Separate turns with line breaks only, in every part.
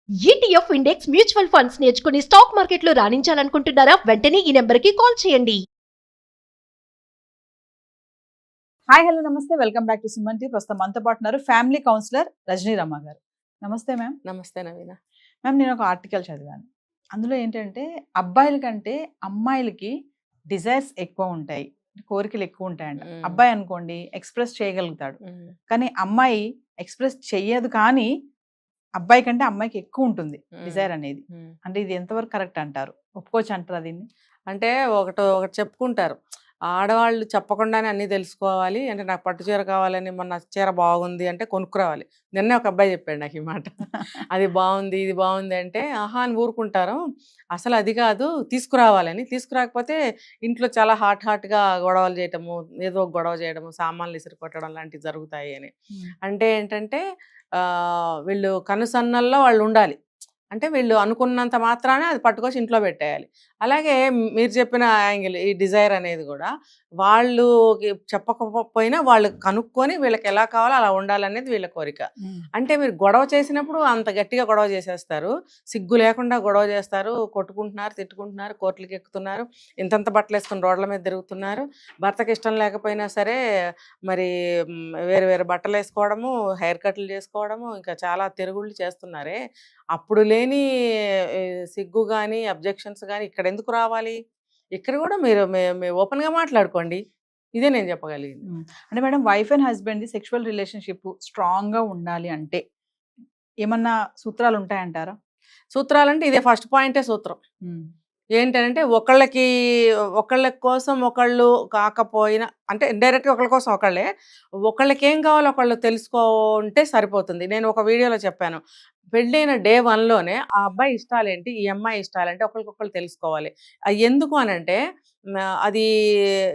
ETF index mutual funds నేర్చుకుని stock మార్కెట్లో రాణించాలనుకుంటున్నారా? వెంటనే ఈ నెంబర్కి కాల్ చేయండి.
హాయ్ హలో నమస్తే, welcome back to Suman T. ప్రస్తుతం మనతో పాటు ఉన్నారు ఫ్యామిలీ కౌన్సిలర్ రజనీ రమ్మ గారు. నమస్తే మ్యామ్.
నమస్తే నవీన.
మ్యామ్, నేను ఒక ఆర్టికల్ చదివాను. అందులో ఏంటంటే అబ్బాయిల కంటే అమ్మాయిలకి డిజైర్స్ ఎక్కువ ఉంటాయి, కోరికలు ఎక్కువ ఉంటాయంట. అబ్బాయి అనుకోండి ఎక్స్ప్రెస్ చేయగలుగుతాడు, కానీ అమ్మాయి ఎక్స్ప్రెస్ చెయ్యదు. కానీ అబ్బాయి కంటే అమ్మాయికి ఎక్కువ ఉంటుంది డిజైర్ అనేది. అంటే ఇది ఎంతవరకు కరెక్ట్ అంటారు? ఒప్పుకోవచ్చు అంటారా దీన్ని?
అంటే ఒకటి చెప్పుకుంటారు, ఆడవాళ్ళు చెప్పకుండానే అన్నీ తెలుసుకోవాలి. అంటే నాకు పట్టు చీర కావాలని, మొన్న చీర బాగుంది అంటే కొనుక్కురావాలి. నిన్నే ఒక అబ్బాయి చెప్పాడు నాకు ఈ మాట. అది బాగుంది ఇది బాగుంది అంటే ఆహా అని ఊరుకుంటారు. అసలు అది కాదు, తీసుకురావాలని. తీసుకురాకపోతే ఇంట్లో చాలా హాట్గా గొడవలు చేయటము, ఏదో ఒక గొడవ చేయడము, సామాన్లు ఇసురు కొట్టడం లాంటివి జరుగుతాయి అని. అంటే ఏంటంటే వీళ్ళు కనుసన్నల్లో వాళ్ళు ఉండాలి. అంటే వీళ్ళు అనుకున్నంత మాత్రానే అది పట్టుకొచ్చి ఇంట్లో పెట్టేయాలి. అలాగే మీరు చెప్పిన యాంగిల్, ఈ డిజైర్ అనేది కూడా వాళ్ళు చెప్పకపోయినా వాళ్ళు కనుక్కొని వీళ్ళకి ఎలా కావాలో అలా ఉండాలనేది వీళ్ళ కోరిక. అంటే మీరు గొడవ చేసినప్పుడు అంత గట్టిగా గొడవ చేసేస్తారు, సిగ్గు లేకుండా గొడవ చేస్తారు, కొట్టుకుంటున్నారు, తిట్టుకుంటున్నారు, కోర్టులకు ఎక్కుతున్నారు, ఇంతంత బట్టలు వేసుకుని రోడ్ల మీద తిరుగుతున్నారు. భర్తకి ఇష్టం లేకపోయినా సరే మరి వేరు వేరు బట్టలు వేసుకోవడము, హెయిర్ కట్లు చేసుకోవడము, ఇంకా చాలా తిరుగుళ్ళు చేస్తున్నారే. అప్పుడు లేని సిగ్గు కానీ అబ్జెక్షన్స్ కానీ ఇక్కడ ఎందుకు రావాలి? ఇక్కడ కూడా మీరు ఓపెన్గా మాట్లాడుకోండి. ఇదే నేను చెప్పగలిగింది.
అంటే madam, wife and husband the sexual relationship స్ట్రాంగ్గా ఉండాలి అంటే ఏమన్నా సూత్రాలు ఉంటాయంటారా?
సూత్రాలంటే ఇదే ఫస్ట్ పాయింటే సూత్రం. ఏంటంటే ఒకళ్ళ కోసం ఒకళ్ళు కాకపోయినా, అంటే ఇండైరెక్ట్గా ఒకళ్ళ కోసం ఒకళ్ళకి ఏం కావాలో ఒకళ్ళు తెలుసుకుంటే సరిపోతుంది. నేను ఒక వీడియోలో చెప్పాను, పెళ్ళైన డే 1లోనే ఆ అబ్బాయి ఇష్టాలేంటి, ఈ అమ్మాయి ఇష్టాలేంటి ఒకరికొకళ్ళు తెలుసుకోవాలి. ఎందుకు అనంటే అది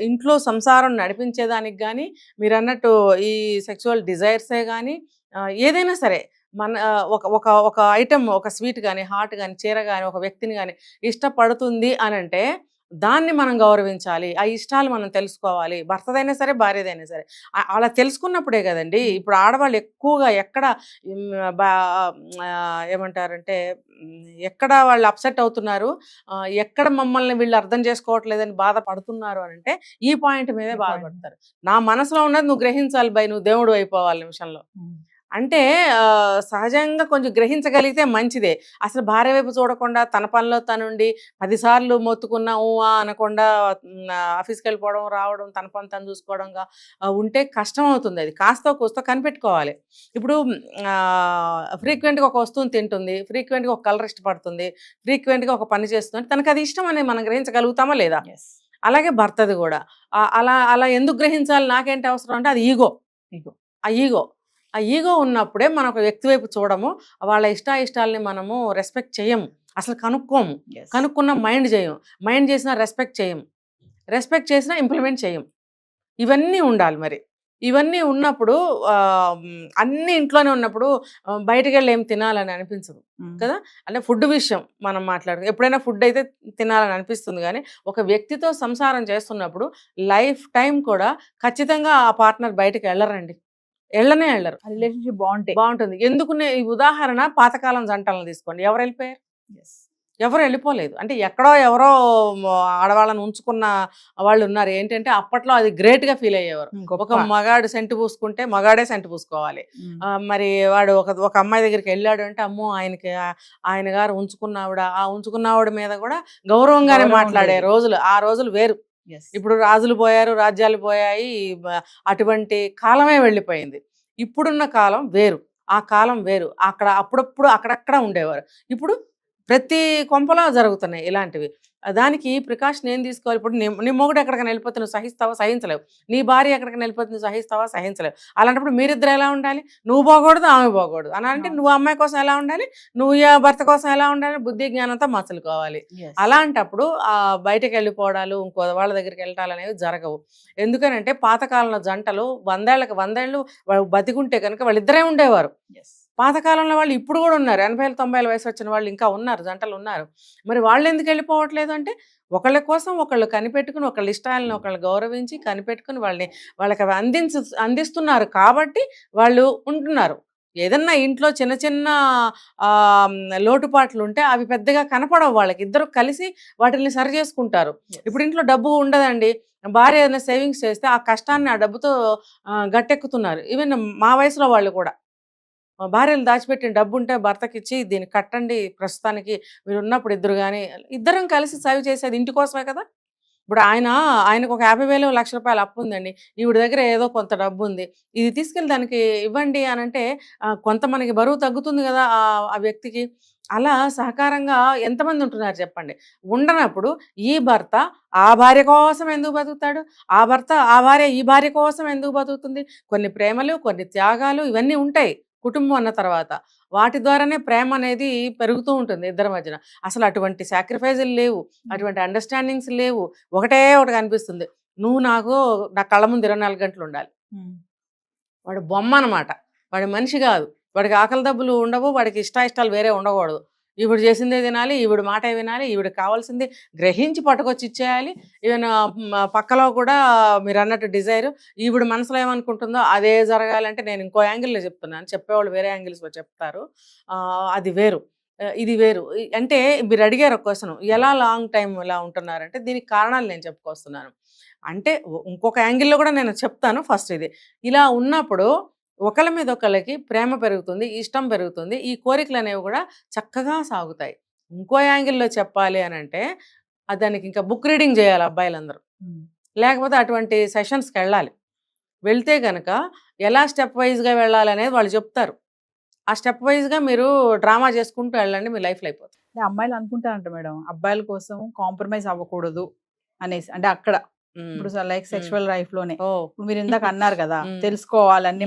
ఇంట్లో సంసారం నడిపించేదానికి కానీ, మీరు అన్నట్టు ఈ సెక్సువల్ డిజైర్సే కానీ ఏదైనా సరే మన ఒక ఐటమ్, ఒక స్వీట్ కానీ, హాట్ కానీ, చీర కానీ, ఒక వ్యక్తిని కానీ ఇష్టపడుతుంది అనంటే దాన్ని మనం గౌరవించాలి. ఆ ఇష్టాలు మనం తెలుసుకోవాలి. భర్తదైనా సరే, భార్యదైనా సరే. అలా తెలుసుకున్నప్పుడే కదండి. ఇప్పుడు ఆడవాళ్ళు ఎక్కువగా ఎక్కడ ఏమంటారంటే ఎక్కడ వాళ్ళు అప్సెట్ అవుతున్నారు, ఎక్కడ మమ్మల్ని వీళ్ళు అర్థం చేసుకోవట్లేదని బాధపడుతున్నారు అని అంటే ఈ పాయింట్ మీదే బాధపడతారు. నా మనసులో ఉన్నది నువ్వు గ్రహించాలి బై, నువ్వు దేవుడు అయిపోవాలి నిమిషంలో. అంటే సహజంగా కొంచెం గ్రహించగలిగితే మంచిదే. అసలు భార్య వైపు చూడకుండా తన పనిలో తనుండి 10 సార్లు మొత్తుకున్నా అనకుండా ఆఫీస్కి వెళ్ళిపోవడం, రావడం, తన పని తను చూసుకోవడంగా ఉంటే కష్టం అవుతుంది. అది కాస్త కూస్తో కనిపెట్టుకోవాలి. ఇప్పుడు ఫ్రీక్వెంట్గా ఒక వస్తువుని తింటుంది, ఫ్రీక్వెంట్గా ఒక కలర్ ఇష్టపడుతుంది, ఫ్రీక్వెంట్గా ఒక పని చేస్తుంది, తనకు అది ఇష్టం అనేది మనం గ్రహించగలుగుతామా లేదా? అలాగే భర్తది కూడా అలా అలా ఎందుకు గ్రహించాలి, నాకేంటి అవసరం అంటే అది ఈగో. ఆ ఈగో ఉన్నప్పుడే మనం ఒక వ్యక్తి వైపు చూడము, వాళ్ళ ఇష్టాయిష్టాలని మనము రెస్పెక్ట్ చేయము, అసలు కనుక్కోము. కనుక్కున్న మైండ్ చేయము, మైండ్ చేసినా రెస్పెక్ట్ చేయము, రెస్పెక్ట్ చేసినా ఇంప్లిమెంట్ చేయము. ఇవన్నీ ఉండాలి. మరి ఇవన్నీ ఉన్నప్పుడు అన్ని ఇంట్లోనే ఉన్నప్పుడు బయటకు వెళ్ళి ఏం తినాలని అనిపించదు కదా. అంటే ఫుడ్ విషయం మనం మాట్లాడుకో, ఎప్పుడైనా ఫుడ్ అయితే తినాలని అనిపిస్తుంది, కానీ ఒక వ్యక్తితో సంసారం చేస్తున్నప్పుడు లైఫ్ టైం కూడా ఖచ్చితంగా ఆ పార్ట్నర్ బయటకు వెళ్ళరండి, వెళ్ళరు.
రిలేషన్షిప్
బాగుంటుంది. ఎందుకు ఈ ఉదాహరణ పాతకాలం జంటలను తీసుకోండి, ఎవరు వెళ్ళిపోయారు? ఎవరు వెళ్ళిపోలేదు. అంటే ఎవరో ఆడవాళ్ళని ఉంచుకున్న వాళ్ళు ఉన్నారు. ఏంటంటే అప్పట్లో అది గ్రేట్గా ఫీల్ అయ్యేవారు. ఒక మగాడు సెంటు పూసుకుంటే మగాడే సెంటు పూసుకోవాలి. మరి వాడు ఒక అమ్మాయి దగ్గరికి వెళ్ళాడు అంటే అమ్మో ఆయన గారు ఉంచుకున్నావిడ, ఆ ఉంచుకున్నావిడ మీద కూడా గౌరవంగానే మాట్లాడే రోజులు, ఆ రోజులు వేరు. ఇప్పుడు రాజులు పోయారు, రాజ్యాలు పోయాయి, అటువంటి కాలమే వెళ్ళిపోయింది. ఇప్పుడున్న కాలం వేరు, ఆ కాలం వేరు. అప్పుడప్పుడు అక్కడక్కడ ఉండేవారు, ఇప్పుడు ప్రతి కొంపలో జరుగుతున్నాయి ఇలాంటివి. దానికి ప్రికాషన్ ఏం తీసుకోవాలి? ఇప్పుడు నీ మొగుడు ఎక్కడికైనా వెళ్ళిపోతే నువ్వు సహిస్తావా? సహించలేవు. నీ భార్య ఎక్కడికైనా వెళ్ళిపోతే నువ్వు సహిస్తావా? సహించలేవు. అలాంటప్పుడు మీరిద్దరు ఎలా ఉండాలి? నువ్వు బాగూడదు, ఆమె బాగూడదు అని అంటే నువ్వు అమ్మాయి కోసం ఎలా ఉండాలి, నువ్వు భర్త కోసం ఎలా ఉండాలి, బుద్ధి జ్ఞానంతో మసలుకోవాలి. అలాంటప్పుడు బయటకు వెళ్ళిపోవడాలు, ఇంకో వాళ్ళ దగ్గరికి వెళ్ళటాలు అనేవి జరగవు. ఎందుకనంటే పాతకాలంలో జంటలు 100 ఏళ్ళు బతికుంటే కనుక వాళ్ళిద్దరే ఉండేవారు. పాతకాలంలో వాళ్ళు ఇప్పుడు కూడా ఉన్నారు, 80-90 వయసు వచ్చిన వాళ్ళు ఇంకా ఉన్నారు, జంటలు ఉన్నారు. మరి వాళ్ళు ఎందుకు వెళ్ళిపోవట్లేదు అంటే ఒకళ్ళ కోసం ఒకళ్ళు కనిపెట్టుకుని, ఒకళ్ళ ఇష్టాలను ఒకళ్ళు గౌరవించి కనిపెట్టుకుని వాళ్ళకి అందిస్తున్నారు కాబట్టి వాళ్ళు ఉంటున్నారు. ఏదన్నా ఇంట్లో చిన్న చిన్న లోటుపాట్లు ఉంటే అవి పెద్దగా కనపడవు వాళ్ళకి. ఇద్దరు కలిసి వాటిని సరి చేసుకుంటారు. ఇప్పుడు ఇంట్లో డబ్బు ఉండదండి, భార్య ఏదైనా సేవింగ్స్ చేస్తే ఆ కష్టాన్ని ఆ డబ్బుతో గట్టెక్కుతున్నారు. ఈవెన్ మా వయసులో వాళ్ళు కూడా భార్యలు దాచిపెట్టిన డబ్బు ఉంటే భర్తకి ఇచ్చి దీన్ని కట్టండి ప్రస్తుతానికి మీరు ఉన్నప్పుడు ఇద్దరు కానీ ఇద్దరం కలిసి సేవ్ చేసేది ఇంటి కోసమే కదా. ఇప్పుడు ఆయనకు ఒక 50,000 1,00,000 అప్పు ఉందండి, ఈవిడ దగ్గర ఏదో కొంత డబ్బు ఉంది, ఇది తీసుకెళ్ళి దానికి ఇవ్వండి అని అంటే కొంత మనకి బరువు తగ్గుతుంది కదా ఆ వ్యక్తికి. అలా సహకారంగా ఎంతమంది ఉంటున్నారు చెప్పండి. ఉండనప్పుడు ఈ భర్త ఆ భార్య కోసం ఎందుకు బతుకుతాడు, ఆ భార్య ఈ భార్య కోసం ఎందుకు బతుకుతుంది? కొన్ని ప్రేమలు, కొన్ని త్యాగాలు ఇవన్నీ ఉంటాయి కుటుంబం అన్న తర్వాత. వాటి ద్వారానే ప్రేమ అనేది పెరుగుతూ ఉంటుంది ఇద్దరి మధ్యన. అసలు అటువంటి సాక్రిఫైజులు లేవు, అటువంటి అండర్స్టాండింగ్స్ లేవు. ఒకటే ఒకటి కనిపిస్తుంది, నువ్వు నా కళ్ళ ముందు 24 గంటలు ఉండాలి. వాడు బొమ్మ అనమాట, వాడి మనిషి కాదు. వాడికి ఆకలి దబ్బులు ఉండవు, వాడికి ఇష్టాయిష్టాలు వేరే ఉండకూడదు. ఈవిడ చేసిందే తినాలి, ఈవిడ మాటే వినాలి, ఈవిడకి కావాల్సింది గ్రహించి పట్టుకొచ్చి ఇచ్చేయాలి. ఈవెన్ పక్కలో కూడా మీరు అన్నట్టు డిజైర్, ఈవిడ మనసులో ఏమనుకుంటుందో అదే జరగాలంటే, నేను ఇంకో యాంగిల్లో చెప్తున్నాను, చెప్పేవాళ్ళు వేరే యాంగిల్స్లో చెప్తారు, అది వేరు ఇది వేరు. అంటే మీరు అడిగారు ఒక క్వశ్చన్, ఎలా లాంగ్ టైం ఇలా ఉంటున్నారంటే దీనికి కారణాలు నేను చెప్పుకొస్తున్నాను. అంటే ఇంకొక యాంగిల్లో కూడా నేను చెప్తాను. ఫస్ట్ ఇది ఇలా ఉన్నప్పుడు ఒకళ్ళ మీద ఒకళ్ళకి ప్రేమ పెరుగుతుంది, ఇష్టం పెరుగుతుంది, ఈ కోరికలు అనేవి కూడా చక్కగా సాగుతాయి. ఇంకో యాంగిల్లో చెప్పాలి అని అంటే దానికి ఇంకా బుక్ రీడింగ్ చేయాలి అబ్బాయిలందరూ, లేకపోతే అటువంటి సెషన్స్కి వెళ్ళాలి. వెళ్తే కనుక ఎలా స్టెప్ వైజ్గా వెళ్ళాలి అనేది వాళ్ళు చెప్తారు. ఆ స్టెప్ వైజ్గా మీరు డ్రామా చేసుకుంటూ వెళ్ళండి, మీ లైఫ్లో అయిపోతుంది.
అమ్మాయిలు అనుకుంటారంట మేడం, అబ్బాయిల కోసం కాంప్రమైజ్ అవ్వకూడదు అనేసి. అంటే అక్కడ ఇప్పుడు లైక్ సెక్షువల్ లైఫ్ లోనే ఇప్పుడు మీరు ఇందాక అన్నారు కదా, తెలుసుకోవాలన్నీ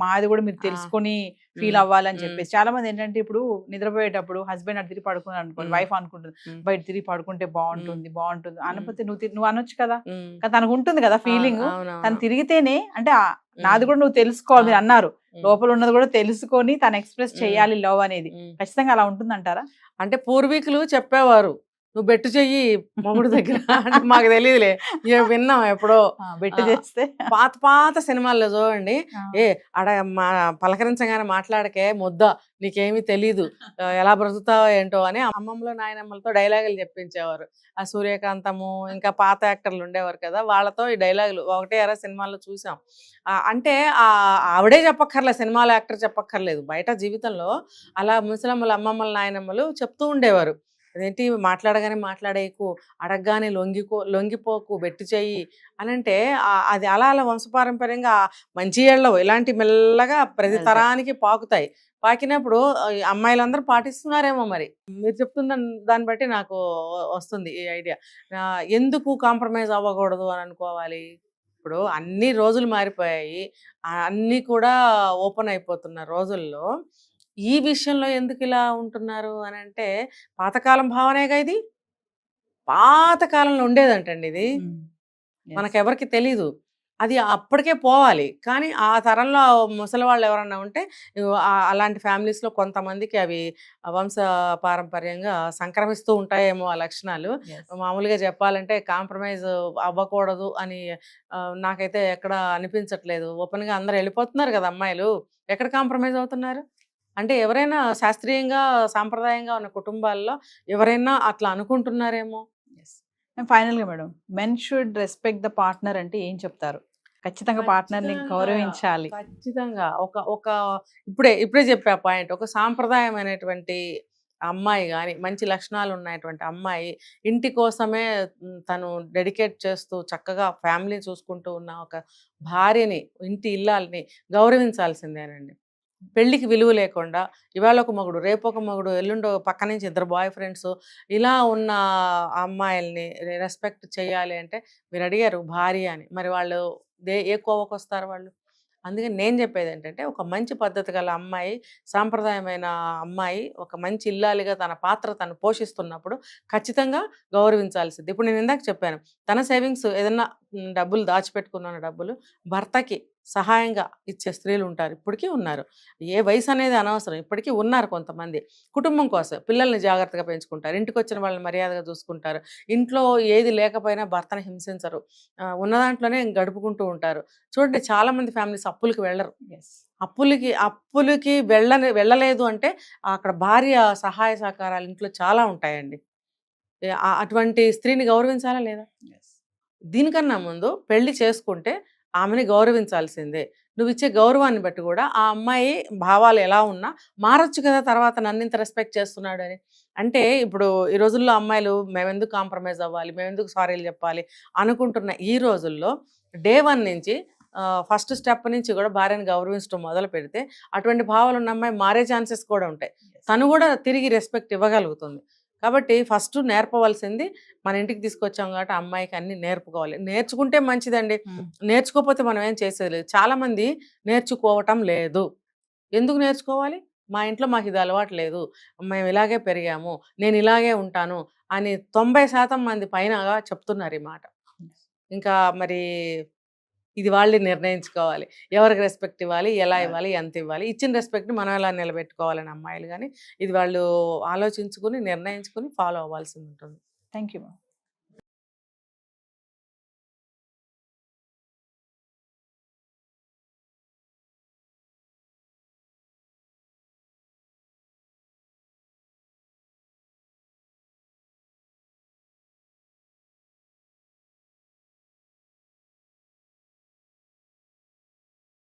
మాది కూడా మీరు తెలుసుకొని ఫీల్ అవ్వాలని చెప్పేసి. చాలా మంది ఏంటంటే ఇప్పుడు నిద్రపోయేటప్పుడు హస్బెండ్ అటు తిరిగి పడుకుని అనుకోండి, వైఫ్ అనుకుంటుంది బయట తిరిగి పడుకుంటే బాగుంటుంది అనకపోతే నువ్వు అనొచ్చు కదా, తనకు ఉంటుంది కదా ఫీలింగ్, తను తిరిగితేనే అంటే నాది కూడా నువ్వు తెలుసుకోవాలి. మీరు అన్నారు లోపల ఉన్నది కూడా తెలుసుకొని తను ఎక్స్ప్రెస్ చేయాలి లవ్ అనేది. ఖచ్చితంగా అలా ఉంటుందంటారా?
అంటే పూర్వీకులు చెప్పేవారు, నువ్వు బెట్టు చెయ్యి మొగుడు దగ్గర అంటే మాకు తెలియదులే, విన్నాం ఎప్పుడో.
బెట్టు చేస్తే
పాత సినిమాల్లో చూడండి, ఆడ పలకరించగానే మాట్లాడకే ముద్ద, నీకేమీ తెలీదు, ఎలా బ్రతుకుతావో ఏంటో అని అమ్మమ్మలో నాయనమ్మలతో డైలాగులు చెప్పించేవారు. ఆ సూర్యకాంతము ఇంకా పాత యాక్టర్లు ఉండేవారు కదా, వాళ్ళతో ఈ డైలాగులు ఒకటే అరా సినిమాల్లో చూసాం. అంటే ఆవిడే చెప్పక్కర్లేదు, సినిమాలో యాక్టర్ చెప్పక్కర్లేదు, బయట జీవితంలో అలా ముసలమ్మలు అమ్మమ్మలు నాయనమ్మలు చెప్తూ ఉండేవారు. అదేంటి మాట్లాడగానే మాట్లాడేకు, అడగగానే లొంగిపోకు, బెట్టు చెయ్యి అని అంటే అది అలా వంశపారంపర్యంగా మంచి ఏళ్ళలో ఇలాంటి మెల్లగా ప్రతి తరానికి పాకుతాయి. పాకినప్పుడు అమ్మాయిలందరూ పాటిస్తున్నారేమో మరి. మీరు చెప్తున్న దాన్ని బట్టి నాకు వస్తుంది ఈ ఐడియా. ఎందుకు కాంప్రమైజ్ అవ్వకూడదు అని అనుకోవాలి? ఇప్పుడు అన్ని రోజులు మారిపోయాయి, అన్నీ కూడా ఓపెన్ అయిపోతున్న రోజుల్లో ఈ విషయంలో ఎందుకు ఇలా ఉంటున్నారు అని అంటే, పాతకాలం భావనేగా ఇది. పాతకాలంలో ఉండేదంటండి ఇది, మనకెవరికి తెలీదు. అది అప్పటికే పోవాలి. కానీ ఆ తరంలో ముసలి వాళ్ళు ఎవరన్నా ఉంటే అలాంటి ఫ్యామిలీస్లో కొంతమందికి అవి వంశ పారంపర్యంగా సంక్రమిస్తూ ఉంటాయేమో ఆ లక్షణాలు. మామూలుగా చెప్పాలంటే కాంప్రమైజ్ అవ్వకూడదు అని నాకైతే ఎక్కడ అనిపించట్లేదు. ఓపెన్గా అందరూ వెళ్ళిపోతున్నారు కదా అమ్మాయిలు, ఎక్కడ కాంప్రమైజ్ అవుతున్నారు? అంటే ఎవరైనా శాస్త్రీయంగా సాంప్రదాయంగా ఉన్న కుటుంబాల్లో ఎవరైనా అట్లా అనుకుంటున్నారేమో.
ఫైనల్ గా madam, men should respect the partner అంటే ఏం చెప్తారు? ఖచ్చితంగా పార్ట్నర్ ని గౌరవించాలి.
ఖచ్చితంగా ఒక ఇప్పుడే చెప్పే పాయింట్, ఒక సాంప్రదాయమైనటువంటి అమ్మాయి కానీ, మంచి లక్షణాలు ఉన్నటువంటి అమ్మాయి, ఇంటి కోసమే తను డెడికేట్ చేస్తూ చక్కగా ఫ్యామిలీ చూసుకుంటూ ఉన్న ఒక భార్యని, ఇంటి ఇల్లాలని గౌరవించాల్సిందేనండి. పెళ్ళికి విలువ లేకుండా ఇవాళ ఒక మొగుడు, రేపు ఒక మొగుడు, ఎల్లుండో పక్క నుంచి ఇద్దరు బాయ్ ఫ్రెండ్స్, ఇలా ఉన్న అమ్మాయిల్ని రెస్పెక్ట్ చేయాలి అంటే, మీరు అడిగారు భార్య అని, మరి వాళ్ళు ఏ కోవకు వస్తారు వాళ్ళు? అందుకని నేను చెప్పేది ఏంటంటే, ఒక మంచి పద్ధతి గల అమ్మాయి, సాంప్రదాయమైన అమ్మాయి, ఒక మంచి ఇల్లాలిగా తన పాత్ర తను పోషిస్తున్నప్పుడు ఖచ్చితంగా గౌరవించాల్సింది. ఇప్పుడు నేను ఇందాక చెప్పాను, తన సేవింగ్స్ ఏదన్నా డబ్బులు దాచిపెట్టుకున్న డబ్బులు భర్తకి సహాయంగా ఇచ్చే స్త్రీలు ఉంటారు, ఇప్పటికీ ఉన్నారు. ఏ వయసు అనేది అనవసరం, ఇప్పటికీ ఉన్నారు కొంతమంది. కుటుంబం కోసం పిల్లల్ని జాగ్రత్తగా పెంచుకుంటారు, ఇంటికి వచ్చిన వాళ్ళని మర్యాదగా చూసుకుంటారు, ఇంట్లో ఏది లేకపోయినా భర్తను హింసించరు, ఉన్న దాంట్లోనే గడుపుకుంటూ ఉంటారు. చూడండి, చాలామంది ఫ్యామిలీస్ అప్పులకి వెళ్ళరు. అప్పులకి వెళ్ళలేదు అంటే అక్కడ భార్య సహాయ సహకారాలు ఇంట్లో చాలా ఉంటాయండి. అటువంటి స్త్రీని గౌరవించాలా లేదా? దీనికన్నా ముందు పెళ్లి చేసుకుంటే ఆమెని గౌరవించాల్సిందే. నువ్వు ఇచ్చే గౌరవాన్ని బట్టి కూడా ఆ అమ్మాయి భావాలు ఎలా ఉన్నా మారొచ్చు కదా, తర్వాత నన్ను ఇంత రెస్పెక్ట్ చేస్తున్నాడు అని. అంటే ఇప్పుడు ఈ రోజుల్లో అమ్మాయిలు మేమెందుకు కాంప్రమైజ్ అవ్వాలి, మేమెందుకు సారీలు చెప్పాలి అనుకుంటున్న ఈ రోజుల్లో డే 1 నుంచి ఫస్ట్ స్టెప్ నుంచి కూడా భార్యను గౌరవించడం మొదలు పెడితే అటువంటి భావాలు ఉన్న అమ్మాయి మారే ఛాన్సెస్ కూడా ఉంటాయి. తను కూడా తిరిగి రెస్పెక్ట్ ఇవ్వగలుగుతుంది. కాబట్టి ఫస్ట్ నేర్పవలసింది, మన ఇంటికి తీసుకొచ్చాం కాబట్టి అమ్మాయికి అన్ని నేర్పుకోవాలి. నేర్చుకుంటే మంచిదండి, నేర్చుకోకపోతే మనం ఏం చేసేది లేదు. చాలామంది నేర్చుకోవటం లేదు. ఎందుకు నేర్చుకోవాలి? మా ఇంట్లో మాకు ఇది అలవాటు లేదు, మేము ఇలాగే పెరిగాము, నేను ఇలాగే ఉంటాను అని 90% మంది పైన చెప్తున్నారు ఈ మాట. ఇంకా మరి ఇది వాళ్ళే నిర్ణయించుకోవాలి, ఎవరికి రెస్పెక్ట్ ఇవ్వాలి, ఎలా ఇవ్వాలి, ఎంత ఇవ్వాలి, ఇచ్చిన రెస్పెక్ట్ని మనం ఎలా నిలబెట్టుకోవాలని అమ్మాయిలు. కానీ ఇది వాళ్ళు ఆలోచించుకుని నిర్ణయించుకుని ఫాలో అవ్వాల్సి ఉంటుంది.
Thank you.